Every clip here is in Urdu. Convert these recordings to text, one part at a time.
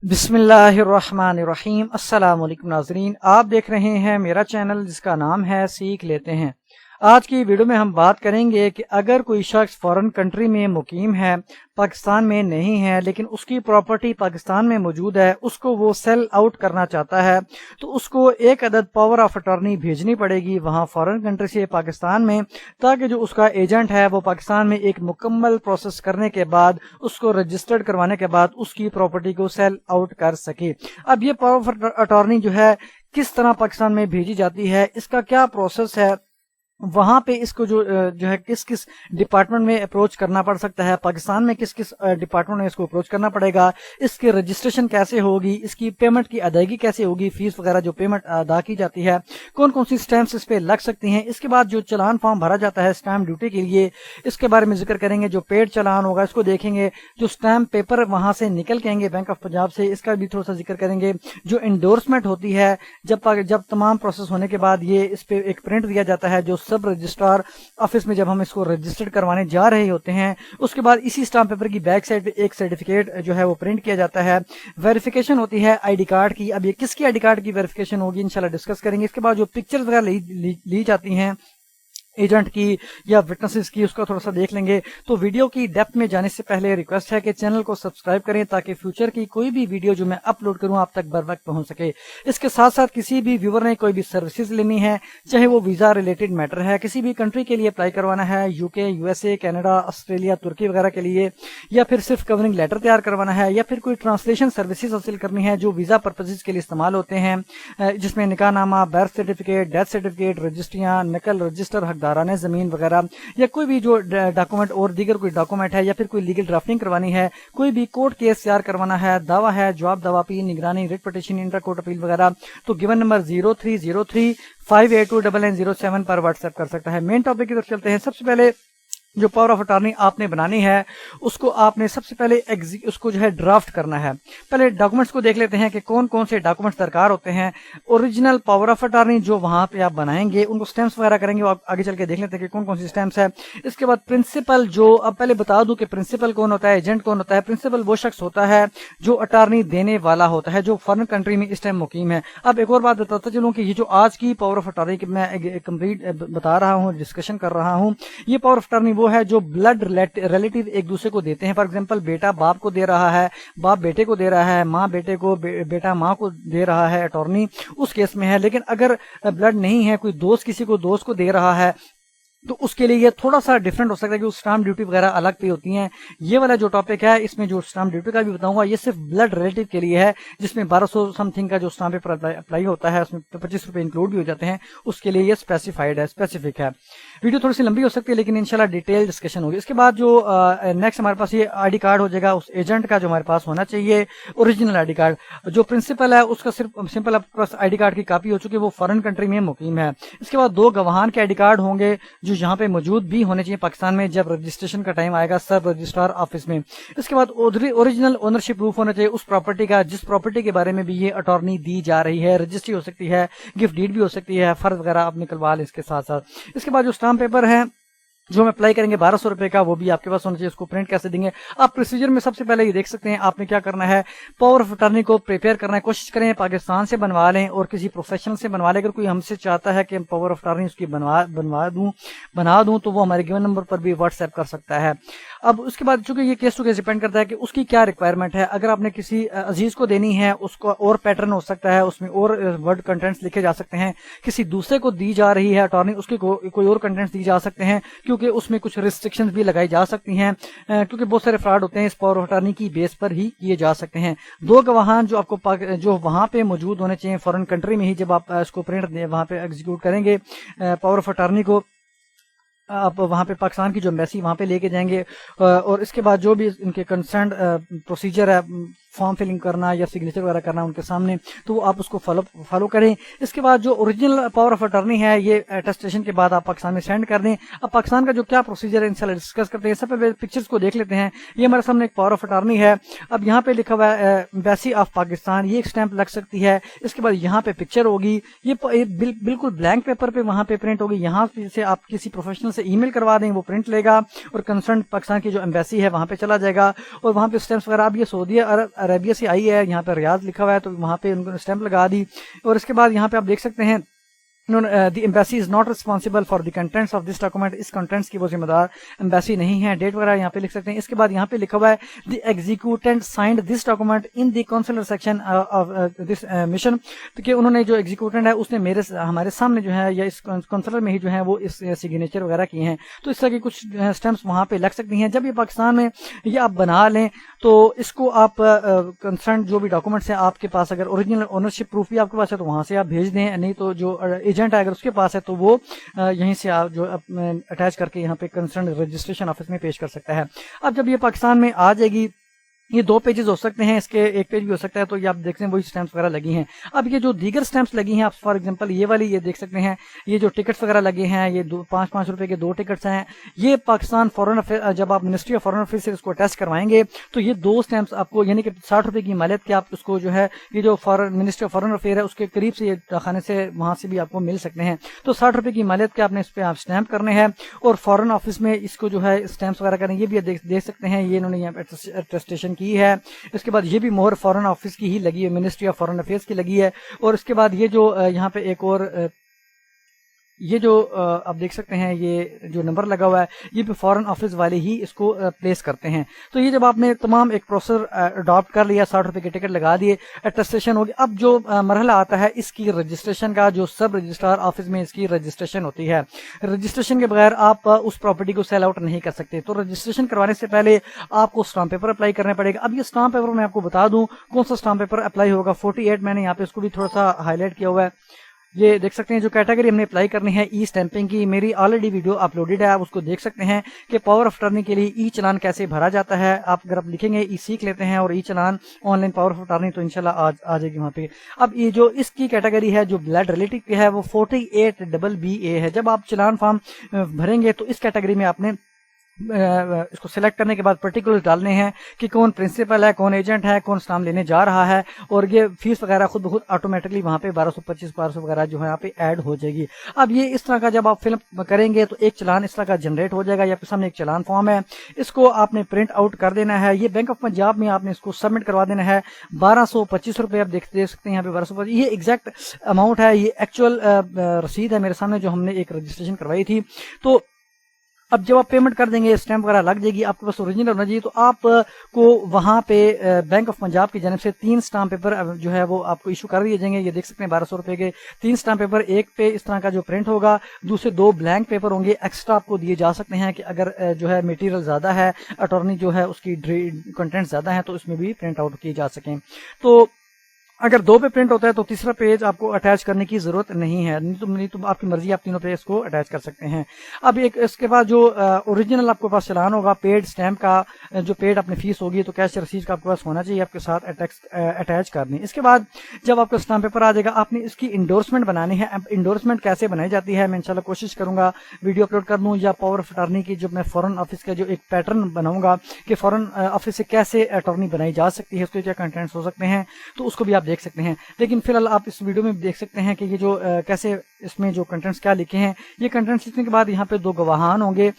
بسم اللہ الرحمن الرحیم۔ السلام علیکم ناظرین، آپ دیکھ رہے ہیں میرا چینل جس کا نام ہے سیکھ لیتے ہیں۔ آج کی ویڈیو میں ہم بات کریں گے کہ اگر کوئی شخص فارن کنٹری میں مقیم ہے، پاکستان میں نہیں ہے، لیکن اس کی پراپرٹی پاکستان میں موجود ہے، اس کو وہ سیل آؤٹ کرنا چاہتا ہے تو اس کو ایک عدد پاور آف اٹارنی بھیجنی پڑے گی وہاں فارن کنٹری سے پاکستان میں، تاکہ جو اس کا ایجنٹ ہے وہ پاکستان میں ایک مکمل پروسیس کرنے کے بعد اس کو رجسٹرڈ کروانے کے بعد اس کی پراپرٹی کو سیل آؤٹ کر سکے۔ اب یہ پاور آف اٹارنی جو ہے کس طرح پاکستان میں بھیجی جاتی ہے، اس کا کیا پروسیس ہے، وہاں پہ اس کو جو ہے کس کس ڈپارٹمنٹ میں اپروچ کرنا پڑ سکتا ہے، پاکستان میں کس کس ڈپارٹمنٹ میں اس کو اپروچ کرنا پڑے گا، اس کی رجسٹریشن کیسے ہوگی، اس کی پیمنٹ کی ادائیگی کیسے ہوگی، فیس وغیرہ جو پیمنٹ ادا کی جاتی ہے، کون کون سی سٹیمپس اس پہ لگ سکتی ہیں، اس کے بعد جو چلان فارم بھرا جاتا ہے اسٹیمپ ڈیوٹی کے لیے، اس کے بارے میں ذکر کریں گے۔ جو پیڈ چلان ہوگا اس کو دیکھیں گے، جو اسٹیمپ پیپر وہاں سے نکل کے آئیں گے بینک آف پنجاب سے، اس کا بھی تھوڑا سا ذکر کریں گے۔ جو انڈورسمنٹ ہوتی ہے، جب تمام پروسیس ہونے کے بعد یہ اس پہ ایک پرنٹ دیا جاتا ہے جو سب رجسٹرار آفس میں جب ہم اس کو رجسٹرڈ کروانے جا رہے ہوتے ہیں، اس کے بعد اسی اسٹامپ پیپر کی بیک سائڈ پہ ایک سرٹیفکیٹ جو ہے وہ پرنٹ کیا جاتا ہے۔ ویریفیکیشن ہوتی ہے آئی ڈی کارڈ کی۔ اب یہ کس کی آئی ڈی کارڈ کی ویریفیکیشن ہوگی انشاءاللہ ڈسکس کریں گے۔ اس کے بعد جو پکچرز وغیرہ لی جاتی ہیں ایجنٹ کی یا وٹنسز کی، اس کو تھوڑا سا دیکھ لیں گے۔ تو ویڈیو کی ڈیپتھ میں جانے سے پہلے ریکویسٹ ہے کہ چینل کو سبسکرائب کریں تاکہ فیوچر کی کوئی بھی ویڈیو جو میں اپلوڈ کروں آپ تک بر وقت پہنچ سکے۔ اس کے ساتھ ساتھ کسی بھی ویور نے کوئی بھی سروسز لینی ہے، چاہے وہ ویزا ریلیٹڈ میٹر ہے، کسی بھی کنٹری کے لیے اپلائی کروانا ہے، U K, U S A, Canada, Australia, ترکی وغیرہ کے لیے، یا پھر صرف کورنگ لیٹر تیار کروانا ہے، یا پھر کوئی ٹرانسلیشن سروسز حاصل کرنی ہے جو ویزا پرپسز کے لیے استعمال ہوتے ہیں، جس میں نکاح نامہ، برتھ سرٹیفکیٹ، ڈیتھ سرٹیفکیٹ، رجسٹریاں، نقل رجسٹر، حقداران زمین وغیرہ، یا کوئی بھی جو ڈاکومنٹ اور دیگر کوئی ڈاکومنٹ ہے، یا پھر کوئی لیگل ڈرافٹنگ کروانی ہے، کوئی بھی کورٹ کیس تیار کروانا ہے، دعویٰ ہے، جواب دعویٰ، اپیل، نگرانی، writ petition, inter court appeal وغیرہ، تو گیون نمبر 0303582907 پر واٹس ایپ کر سکتا ہے۔ مین ٹاپک کی طرف چلتے ہیں۔ سب سے پہلے جو پاور آف اٹارنی آپ نے بنانی ہے اس کو آپ نے سب سے پہلے اس کو جو ہے ڈرافٹ کرنا ہے۔ پہلے ڈاکومنٹس کو دیکھ لیتے ہیں کہ کون کون سے ڈاکومنٹس درکار ہوتے ہیں۔ اوریجنل پاور آف اٹارنی جو وہاں پہ آپ بنائیں گے ان کو سٹیمپس وغیرہ کریں گے، وہ آپ آگے چل کے دیکھ لیتے ہیں کہ کون کون سی سٹیمپس ہے۔ اس کے بعد پرنسپل، جو اب پہلے بتا دوں کہ پرنسپل کون ہوتا ہے، ایجنٹ کون ہوتا ہے۔ پرنسپل وہ شخص ہوتا ہے جو اٹارنی دینے والا ہوتا ہے، جو فارن کنٹری میں اس ٹائم مقیم ہے۔ اب ایک اور بات بتاتا چلوں کہ یہ جو آج کی پاور آف اٹارنی میں کمپلیٹ بتا رہا ہوں، ڈسکشن کر رہا ہوں، یہ پاور آف اٹارنی وہ ہے جو بلڈ ریلیٹیو ایک دوسرے کو دیتے ہیں۔ فار ایگزامپل بیٹا باپ کو دے رہا ہے، باپ بیٹے کو دے رہا ہے، ماں بیٹے کو، بیٹا ماں کو دے رہا ہے، اٹارنی اس کیس میں ہے۔ لیکن اگر بلڈ نہیں ہے، کوئی دوست کسی کو دوست کو دے رہا ہے تو اس کے لیے یہ تھوڑا سا ڈفرینٹ ہو سکتا ہے کہ اسٹامپ ڈیوٹی وغیرہ الگ پہ ہوتی ہیں۔ یہ والا جو ٹاپک ہے اس میں جو اسٹامپ ڈیوٹی کا بھی بتاؤں گا، یہ صرف بلڈ ریلیٹیو کے لیے ہے، جس میں 1200 سم تھنگ کا جو اسٹامپ پیپر اپلائی ہوتا ہے، اس میں 25 روپے انکلوڈ بھی ہو جاتے ہیں، اس کے لیے یہ اسپیسیفائڈ ہے، اسپیسیفک ہے۔ ویڈیو تھوڑی سی لمبی ہو سکتی ہے لیکن انشاءاللہ ڈیٹیل ڈسکشن ہوگی۔ اس کے بعد جو نیکسٹ ہمارے پاس یہ آئی ڈی کارڈ ہو جائے گا اس ایجنٹ کا جو ہمارے پاس ہونا چاہیے، اوریجنل آئی ڈی کارڈ۔ جو پرنسپل ہے اس کا صرف سمپل آپ کے پاس آئی ڈی کارڈ کی کاپی ہو چکی ہے، وہ فارن کنٹری میں مقیم ہے۔ اس کے بعد 2 گواہان کے آئی ڈی کارڈ ہوں گے جو یہاں پہ موجود بھی ہونے چاہیے پاکستان میں جب رجسٹریشن کا ٹائم آئے گا سب رجسٹرار آفس میں۔ اس کے بعد اوریجنل اونرشپ پروف ہونا چاہیے اس پراپرٹی کا جس پراپرٹی کے بارے میں بھی یہ اٹارنی دی جا رہی ہے۔ رجسٹری ہو سکتی ہے، گفٹ ڈیڈ بھی ہو سکتی ہے، فرض وغیرہ آپ نکلوا لیں اس کے ساتھ ساتھ۔ اس کے بعد جو اسٹامپ پیپر ہے جو ہم اپلائی کریں گے 1200 روپے کا، وہ بھی آپ کے پاس ہونا چاہیے۔ اس کو پرنٹ کیسے دیں گے آپ پروسیجر میں سب سے پہلے یہ دیکھ سکتے ہیں۔ آپ نے کیا کرنا ہے، پاور آف اٹارنی کو پریپیئر کرنا ہے، کوشش کریں پاکستان سے بنوا لیں اور کسی پروفیشنل سے بنوا لیں۔ اگر کوئی ہم سے چاہتا ہے کہ پاور آف اٹارنی اس کی بنا دوں تو وہ ہمارے گیون نمبر پر بھی واٹس ایپ کر سکتا ہے۔ اب اس کے بعد چونکہ یہ کیس ٹو کیس ڈیپینڈ کرتا ہے کہ اس کی کیا ریکوائرمنٹ ہے۔ اگر آپ نے کسی عزیز کو دینی ہے اس کو اور پیٹرن ہو سکتا ہے، اس میں اور ورڈ کنٹینٹس لکھے جا سکتے ہیں۔ کسی دوسرے کو دی جا رہی ہے اٹارنی، اس کی کوئی اور کنٹینٹس دی جا سکتے ہیں، کیونکہ اس میں کچھ ریسٹرکشنز بھی لگائی جا سکتی ہیں، کیونکہ بہت سارے فراڈ ہوتے ہیں اس پاور آف اٹارنی کی بیس پر ہی کیے جا سکتے ہیں۔ 2 گواہان جو آپ کو جو وہاں پہ موجود ہونے چاہیے فارن کنٹری میں ہی، جب آپ اس کو پرنٹ وہاں پہ ایگزیکیوٹ کریں گے پاور آف اٹارنی کو، آپ وہاں پہ پاکستان کی جو ایمبیسی وہاں پہ لے کے جائیں گے، اور اس کے بعد جو بھی ان کے کنسرنڈ پروسیجر ہے فارم فلنگ کرنا یا سگنیچر وغیرہ کرنا ان کے سامنے، تو وہ آپ اس کو فالو کریں۔ اس کے بعد جو اوریجنل پاور آف اٹارنی ہے یہ اٹیسٹیشن کے بعد آپ پاکستان میں سینڈ کر دیں۔ اب پاکستان کا جو کیا پروسیجر ہے انشاءاللہ ڈسکس کرتے ہیں۔ سب پہ پکچرز کو دیکھ لیتے ہیں۔ یہ ہمارے سامنے ایک پاور آف اٹارنی ہے۔ اب یہاں پہ لکھا ہوا ہے ایمبیسی آف پاکستان، یہ ایک سٹیمپ لگ سکتی ہے۔ اس کے بعد یہاں پہ پکچر ہوگی، یہ بالکل بلینک پیپر پہ وہاں پہ پرنٹ ہوگی۔ یہاں سے آپ کسی پروفیشنل سے ای میل کروا دیں، وہ پرنٹ لے گا اور کنسرن پاکستان کی جو ایمبیسی ہے وہاں پہ چلا جائے گا، اور وہاں پہ سٹیمپس وغیرہ۔ اب یہ سعودی عربیہ سے آئی ہے, یہاں پہ ریاض لکھا ہوا ہے تو وہاں پہ ان کو اسٹیمپ لگا دی. اور اس کے بعد یہاں پہ آپ دیکھ سکتے ہیں the embassy is not responsible for the contents of this document, اس کنٹینٹس کی وہ ذمہ دار ایمبیسی نہیں ہے. ڈیٹ وغیرہ یہاں پہ لکھ سکتے ہیں. اس کے بعد یہاں پہ لکھا ہوا ہے the executant signed this document in the consular section of this mission, کہ انہوں نے جو ایگزیکیوٹنٹ ہے اس نے ہمارے سامنے جو ہے یا اس کونسلر میں ہی جو ہے وہ اس سگنیچر وغیرہ کیے ہیں. تو اس طرح کی کچھ اسٹیمپس وہاں پہ لگ سکتی ہیں. جب یہ پاکستان میں یہ آپ بنا لیں تو اس کو آپ کنسرن جو بھی ڈاکومنٹس ہیں آپ کے پاس, اگر اوریجنل اونرشپ پروف بھی آپ کے پاس ہے تو وہاں سے آپ بھیج دیں, نہیں تو جو ایجنٹ ہے اگر اس کے پاس ہے تو وہ یہیں سے آپ جو اٹیچ کر کے یہاں پہ کنسرن رجسٹریشن آفس میں پیش کر سکتا ہے. اب جب یہ پاکستان میں آ جائے گی, یہ 2 پیجز ہو سکتے ہیں, اس کے 1 پیج بھی ہو سکتا ہے, تو یہ آپ دیکھتے ہیں وہی اسٹیمپس وغیرہ لگی ہیں. اب یہ جو دیگر اسٹیمپس لگی ہیں, آپ فار ایگزامپل یہ والی یہ دیکھ سکتے ہیں, یہ جو ٹکٹس وغیرہ لگے ہیں, یہ 5-5 روپے کے 2 ٹکٹس ہیں, یہ پاکستان فورن افیئر, جب آپ منسٹری آف فورن افیئر سے اس کو اٹیچ کروائیں گے تو یہ 2 اسٹیمپس آپ کو, یعنی کہ 60 روپے کی مالیت کے آپ اس کو جو ہے یہ جو منسٹری آف فورن افیئر ہے اس کے قریب سے یہ خانے سے وہاں سے بھی آپ کو مل سکتے ہیں. تو 60 روپے کی مالیت کے آپ نے اس پہ آپ اسٹیمپ کرنے ہیں اور فورن آفس میں اس کو جو ہے اسٹیمپس وغیرہ کریں. یہ بھی دیکھ سکتے ہیں, یہ انہوں نے یہاں پہ اٹیسٹیشن کی ہے. اس کے بعد یہ بھی مہر فورن آفس کی ہی لگی ہے, منسٹری آف فورن افیئرس کی لگی ہے. اور اس کے بعد یہ جو یہاں پہ ایک اور یہ جو آپ دیکھ سکتے ہیں یہ جو نمبر لگا ہوا ہے یہ بھی فورن آفس والے ہی اس کو پلیس کرتے ہیں. تو یہ جب آپ نے تمام ایک پروسیسر اڈاپٹ کر لیا, 60 روپے کے ٹکٹ لگا دیے, اٹیسٹیشن ہوگی. اب جو مرحلہ آتا ہے اس کی رجسٹریشن کا, جو سب رجسٹرار آفس میں اس کی رجسٹریشن ہوتی ہے. رجسٹریشن کے بغیر آپ اس پراپرٹی کو سیل آؤٹ نہیں کر سکتے. تو رجسٹریشن کروانے سے پہلے آپ کو اسٹامپ پیپر اپلائی کرنا پڑے گا. اب یہ اسٹامپ پیپر میں آپ کو بتا دوں کون سا اسٹامپ پیپر اپلائی ہوگا. 48 میں نے یہاں پہ اس کو بھی تھوڑا سا ہائی لائٹ کیا ہوا ہے. یہ دیکھ سکتے ہیں جو کیٹیگری ہم نے اپلائی کرنی ہے ای اسٹیمپنگ کی, میری آلریڈی ویڈیو اپلوڈڈ ہے, آپ اس کو دیکھ سکتے ہیں کہ پاور آف اٹارنی کے لیے ای چلان کیسے بھرا جاتا ہے. آپ اگر آپ لکھیں گے ای سیکھ لیتے ہیں اور e challan online power of attorney تو انشاءاللہ آ جائے گی وہاں پہ. اب یہ جو اس کی کیٹیگری ہے جو بلڈ ریلیٹو کی ہے وہ 48BBA ہے. جب آپ چلان فارم بھریں گے تو اس کیٹیگری میں آپ نے اس کو سلیکٹ کرنے کے بعد پرٹیکولر ڈالنے ہیں کہ کون پرنسپل ہے, کون ایجنٹ ہے, کون اسٹامپ لینے جا رہا ہے, اور یہ فیس وغیرہ خود بخود آٹومیٹکلی وہاں پہ 1225 وغیرہ جو ہے یہاں پہ ایڈ ہو جائے گی. اب یہ اس طرح کا جب آپ فلم کریں گے تو ایک چلان اس طرح کا جنریٹ ہو جائے گا. یا سامنے ایک چلان فارم ہے, اس کو آپ نے پرنٹ آؤٹ کر دینا ہے. یہ بینک آف پنجاب میں آپ نے اس کو سبمٹ کروا دینا ہے. 1225 روپے آپ دیکھ سکتے ہیں یہاں پہ 1225, یہ ایگزیکٹ اماؤنٹ ہے, یہ ایکچوئل رسید ہے میرے سامنے جو ہم نے ایک رجسٹریشن کروائی تھی. تو اب جب آپ پیمنٹ کر دیں گے اسٹیمپ وغیرہ لگ جائے گی, آپ کے پاس اوریجنل ہونا چاہیے, تو آپ کو وہاں پہ بینک آف پنجاب کی جانب سے 3 اسٹامپ پیپر جو ہے وہ آپ کو ایشو کر دیے جائیں گے. یہ دیکھ سکتے ہیں 1200 روپے کے 3 اسٹامپ پیپر, ایک پہ اس طرح کا جو پرنٹ ہوگا, دوسرے 2 بلینک پیپر ہوں گے. ایکسٹرا آپ کو دیے جا سکتے ہیں کہ اگر جو ہے میٹیریل زیادہ ہے, اٹارنی جو ہے اس کی کنٹینٹ زیادہ ہے تو اس میں بھی پرنٹ آؤٹ کیے جا سکیں. تو اگر 2 پہ پرنٹ ہوتا ہے تو تیسرا پیج آپ کو اٹیچ کرنے کی ضرورت نہیں ہے, نہیں تو آپ کی مرضی, آپ تینوں پہ اس کو اٹیچ کر سکتے ہیں. اب ایک اس کے بعد جو اوریجنل آپ کے پاس چلان ہوگا پیڈ اسٹیمپ کا, جو پیڈ اپنی فیس ہوگی, تو کیش رسید کا آپ کے پاس ہونا چاہیے آپ کے ساتھ اٹیچ کرنی. اس کے بعد جب آپ کا اسٹامپ پیپر آ جائے گا آپ نے اس کی انڈورسمنٹ بنانی ہے. انڈورسمنٹ کیسے بنائی جاتی ہے میں انشاءاللہ کوشش کروں گا ویڈیو اپلوڈ کر دوں, یا پاور آف اٹارنی کی جو میں فورن آفس کا جو ایک پیٹرن بناؤں گا کہ فورن آفس سے کیسے اٹارنی بنائی جا سکتی ہے, اس کے کیا کنٹینٹس ہو سکتے ہیں, تو اس کو بھی آپ دیکھ سکتے ہیں. لیکن فی الحال آپ اس ویڈیو میں دیکھ سکتے ہیں کہ یہ جو کیسے اس میں جو کنٹینٹس کیا لکھے ہیں. یہ کنٹینٹس لکھنے کے بعد یہاں پہ 2 گواہان ہوں گے.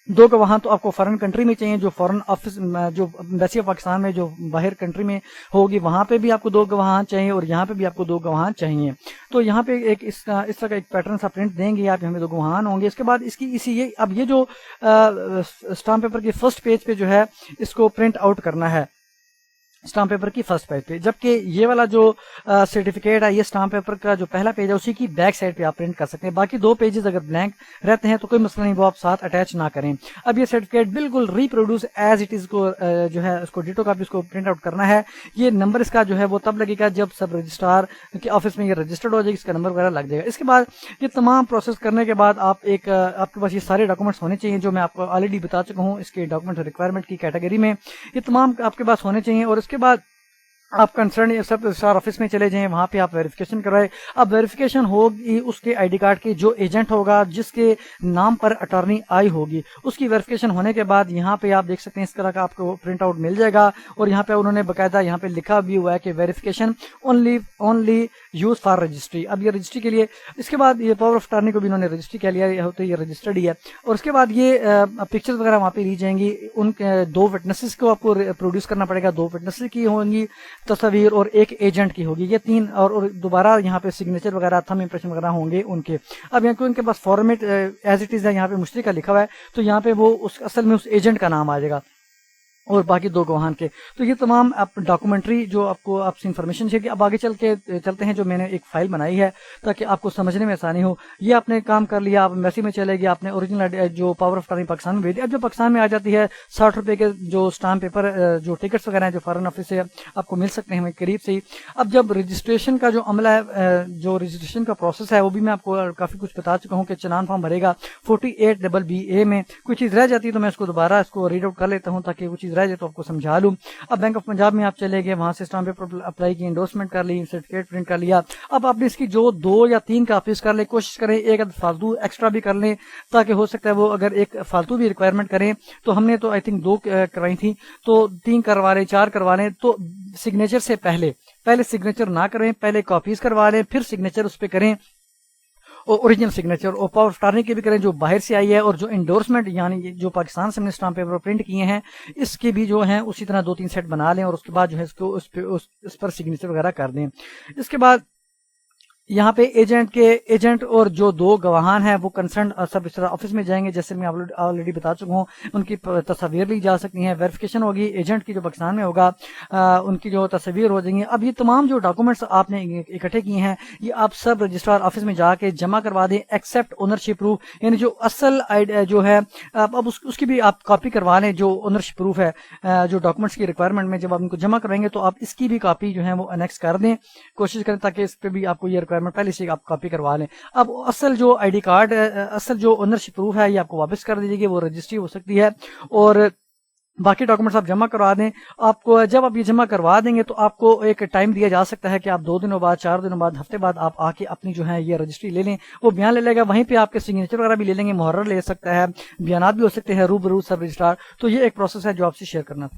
2 گواہان تو آپ کو فارن کنٹری میں چاہیے, جو فورن آفس جو ایمبیسی آف پاکستان میں جو باہر کنٹری میں ہوگی وہاں پہ بھی آپ کو 2 گواہان چاہیے, اور یہاں پہ بھی آپ کو 2 گواہان چاہیے. تو یہاں پہ ایک اس طرح کا ایک پیٹرن سا پرنٹ دیں گے آپ, ہمیں 2 گواہان ہوں گے. اس کے بعد اس کی اب یہ جو اسٹامپ پیپر کے فرسٹ پیج پہ جو ہے اس کو پرنٹ آؤٹ کرنا ہے اسٹامپ پیپر کی فرسٹ پیج پہ, جبکہ یہ والا جو سرٹیفکیٹ ہے یہ اسٹامپ پیپر کا جو پہلا پیج ہے اسی کی بیک سائڈ پہ آپ پرنٹ کر سکتے ہیں. باقی 2 پیجز اگر بلینک رہتے ہیں تو کوئی مسئلہ نہیں, وہ آپ ساتھ اٹیچ نہ کریں. اب یہ سرٹیفکیٹ بالکل ریپروڈیوس ایز اٹ از کو جو ہے اس کو ڈیٹو کاپی اس کو پرنٹ آؤٹ کرنا ہے. یہ نمبر اس کا جو ہے وہ تب لگے گا جب سب رجسٹرار کے آفس میں یہ رجسٹرڈ ہو جائے گی, اس کا نمبر وغیرہ لگ جائے گا. اس کے بعد یہ تمام پروسیس کرنے کے بعد آپ کے پاس یہ سارے ڈاکومنٹس ہونے چاہیے جو میں آپ کو آلریڈی بتا چکا ہوں اس کے ڈاکومنٹ ریکوائرمنٹ کی کیٹیگری میں. یہ تمام آپ کے پاس ہونے چاہیے. اور اس کے بعد آپ کنسرن سب رجسٹرار آفس میں چلے جائیں, وہاں پہ آپ ویریفیکیشن کروائے. اب ویریفیکیشن ہوگی اس کے آئی ڈی کارڈ کی, جو ایجنٹ ہوگا جس کے نام پر اٹارنی آئی ہوگی اس کی ویریفیکیشن ہونے کے بعد یہاں پہ آپ دیکھ سکتے ہیں اس طرح کا آپ کو پرنٹ آؤٹ مل جائے گا, اور یہاں پہ انہوں نے باقاعدہ یہاں پہ لکھا بھی ہوا ہے کہ verification only use for registry. اب یہ رجسٹری کے لیے, اس کے بعد یہ پاور آف اٹارنی کو بھی انہوں نے رجسٹری کیا لیا, ہوتا ہے یہ رجسٹرڈ ہی ہے. اور اس کے بعد یہ پکچرز وغیرہ وہاں پہ لی جائیں گی, ان 2 وٹنسز کو آپ کو پروڈیوس کرنا پڑے گا, 2 وٹنسز کی ہوں گی تصاویر اور ایک ایجنٹ کی ہوگی, یہ 3, اور دوبارہ یہاں پہ سگنیچر وغیرہ تھم امپریشن وغیرہ ہوں گے ان کے. اب یہاں ان کے پاس فارمیٹ ایز اٹ از ہے, یہاں پہ مشتری کا لکھا ہوا ہے, تو یہاں پہ وہ اصل میں اس ایجنٹ کا نام آ جائے گا اور باقی 2 گواہان کے. تو یہ تمام ڈاکومنٹری جو آپ کو آپ سے انفارمیشن چاہیے. اب آگے چلتے ہیں, جو میں نے ایک فائل بنائی ہے تاکہ آپ کو سمجھنے میں آسانی ہو. یہ آپ نے کام کر لیا, آپ ایمبیسی میں چلے گئے, آپ نے اوریجنل جو پاور آف اٹارنی پاکستان میں بھیج دی. اب جو پاکستان میں آ جاتی ہے 60 روپے کے جو اسٹامپ پیپر جو ٹکٹس وغیرہ ہیں جو فارن آفس سے آپ کو مل سکتے ہیں قریب سے ہی. اب جب رجسٹریشن کا جو عملہ ہے, جو رجسٹریشن کا پروسیس ہے, وہ بھی میں آپ کو کافی کچھ بتا چکا ہوں کہ چلان فارم بھرے گا 48BBA میں. کوئی چیز رہ جاتی ہے تو میں اس کو دوبارہ ریڈ آؤٹ کر لیتا ہوں تاکہ وہ چیز رہ جائے تو آپ کو سمجھا لوں. اب بینک آف پنجاب میں آپ چلے گئے, وہاں سے اسٹامپ پیپر اپلائی کی, انڈورسمنٹ کر لی, سرٹیفکیٹ پرنٹ کر لیا. اب آپ نے اس کی جو 2 یا 3 کاپیز کر لیں, کوشش کریں ایک فالتو ایکسٹرا بھی کر لیں تاکہ ہو سکتا ہے وہ اگر ایک فالتو بھی ریکوائرمنٹ کریں, تو ہم نے تو آئی تھنک 2 کروائی تھی, تو 3 کروا لیں, 4 کروا لیں. تو سگنیچر سے پہلے سگنیچر نہ کریں, پہلے کاپیز کروا لیں, پھر سگنیچر اس پہ کریں, اور اوریجنل سگنیچر. اور پاور آف اٹارنی کے بھی کریں جو باہر سے آئی ہے, اور جو انڈورسمنٹ یعنی جو پاکستان سے ہم نے اسٹامپ پیپر پرنٹ کیے ہیں اس کے بھی جو ہیں اسی طرح 2-3 سیٹ بنا لیں, اور اس کے بعد جو ہے اس پر سگنیچر وغیرہ کر دیں. اس کے بعد یہاں پہ ایجنٹ اور جو 2 گواہان ہیں وہ کنسرن سب رجسٹرار آفس میں جائیں گے, جیسے میں آلریڈی بتا چکا ہوں. ان کی تصاویر لی جا سکتی ہیں, ویریفیکیشن ہوگی ایجنٹ کی جو پاکستان میں ہوگا, ان کی جو تصاویر ہو جائیں گی. اب یہ تمام جو ڈاکومنٹس آپ نے اکٹھے کیے ہیں یہ آپ سب رجسٹرار آفس میں جا کے جمع کروا دیں, ایکسیپٹ اونرشپ پروف, یعنی جو اصل جو ہے اب اس کی بھی آپ کاپی کروا لیں, جو اونرشپ پروف ہے جو ڈاکومنٹس کی ریکوائرمنٹ میں جب آپ ان کو جمع کروائیں گے تو آپ اس کی بھی کاپی جو ہے وہ انیکس کر دیں, کوشش کریں تاکہ اس پہ بھی آپ کو یہ پہلے سے آپ کاپی کروا لیں. اب اصل جو آئی ڈی کارڈ, اصل جو اونرشپ پروف ہے یہ آپ کو واپس کر دیجیے گی, وہ رجسٹری ہو سکتی ہے, اور باقی ڈاکومنٹس آپ جمع کروا دیں. آپ کو جب آپ یہ جمع کروا دیں گے تو آپ کو ایک ٹائم دیا جا سکتا ہے کہ آپ 2 دنوں بعد, 4 دنوں بعد, ہفتے بعد آپ آ کے اپنی جو ہے یہ رجسٹری لے لیں. وہ بیان لے لے گا, وہیں پہ آپ کے سگنیچر وغیرہ بھی لے لیں گے, محرر لے سکتا ہے, بیانات بھی ہو سکتے ہیں روبرو سب رجسٹرار. تو یہ ایک پروسیس ہے جو آپ سے شیئر کرنا تھا.